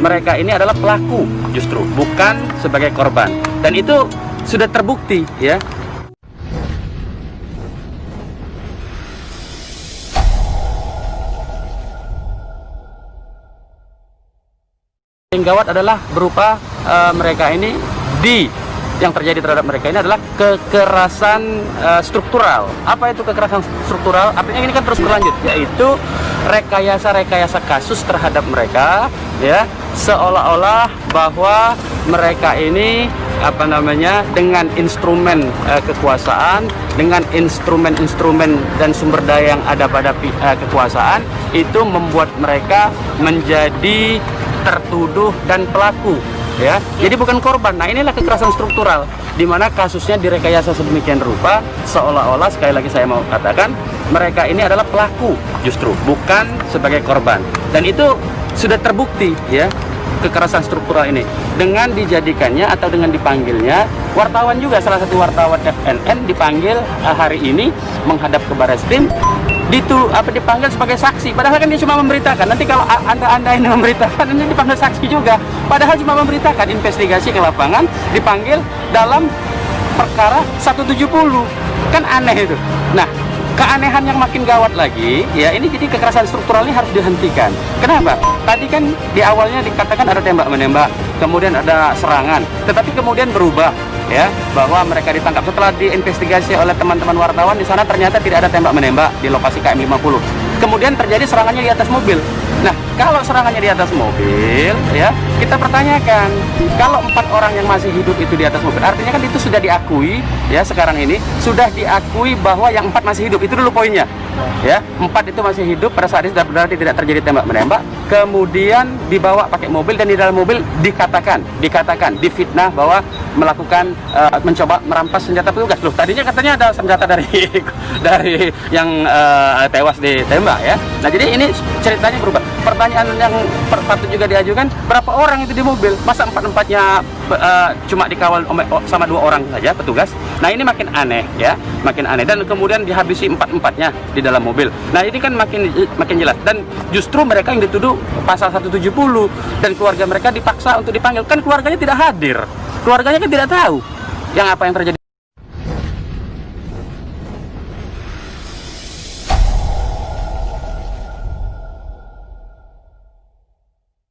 mereka ini adalah pelaku justru, bukan sebagai korban. Dan itu sudah terbukti ya. Yang gawat adalah berupa mereka ini yang terjadi terhadap mereka ini adalah kekerasan struktural. Apa itu kekerasan struktural? Artinya ini kan terus berlanjut, yaitu rekayasa kasus terhadap mereka, ya, seolah-olah bahwa mereka ini dengan instrumen kekuasaan, dengan instrumen dan sumber daya yang ada pada kekuasaan, itu membuat mereka menjadi tertuduh dan pelaku, ya. Jadi bukan korban. Nah, inilah kekerasan struktural, di mana kasusnya direkayasa sedemikian rupa, seolah-olah, sekali lagi saya mau katakan, mereka ini adalah pelaku justru, bukan sebagai korban. Dan itu sudah terbukti, ya, kekerasan struktural ini dengan dijadikannya atau dengan dipanggilnya wartawan juga, salah satu wartawan FNN dipanggil hari ini menghadap ke Barreskrim, dipanggil sebagai saksi, padahal kan dia cuma memberitakan. Nanti kalau anda ini memberitakan, ini dipanggil saksi juga, padahal cuma memberitakan, investigasi ke lapangan, dipanggil dalam perkara 170, kan aneh itu. Nah, keanehan yang makin gawat lagi, ya, ini jadi kekerasan struktural ini harus dihentikan. Kenapa? Tadi kan di awalnya dikatakan ada tembak-menembak, kemudian ada serangan, tetapi kemudian berubah, ya, bahwa mereka ditangkap setelah diinvestigasi oleh teman-teman wartawan. Di sana ternyata tidak ada tembak-menembak di lokasi KM 50. Kemudian terjadi serangannya di atas mobil. Nah, kalau serangannya di atas mobil, ya, kita pertanyakan, kalau 4 orang yang masih hidup itu di atas mobil, artinya kan itu sudah diakui, ya, sekarang ini sudah diakui bahwa yang 4 masih hidup. Itu dulu poinnya, ya, 4 itu masih hidup pada saat itu, berarti tidak terjadi tembak-menembak. Kemudian dibawa pakai mobil, dan di dalam mobil dikatakan difitnah bahwa melakukan mencoba merampas senjata petugas. Loh, tadinya katanya ada senjata dari yang tewas ditembak, ya. Nah, jadi ini ceritanya berubah. Pertanyaan yang patut juga diajukan, berapa orang itu di mobil? Masa 4-4-nya cuma dikawal sama 2 orang saja petugas? Nah, ini makin aneh, ya, makin aneh. Dan kemudian dihabisi 4-4-nya di dalam mobil. Nah, ini kan makin jelas. Dan justru mereka yang dituduh pasal 170, dan keluarga mereka dipaksa untuk dipanggil. Kan keluarganya tidak hadir, keluarganya kan tidak tahu apa yang terjadi.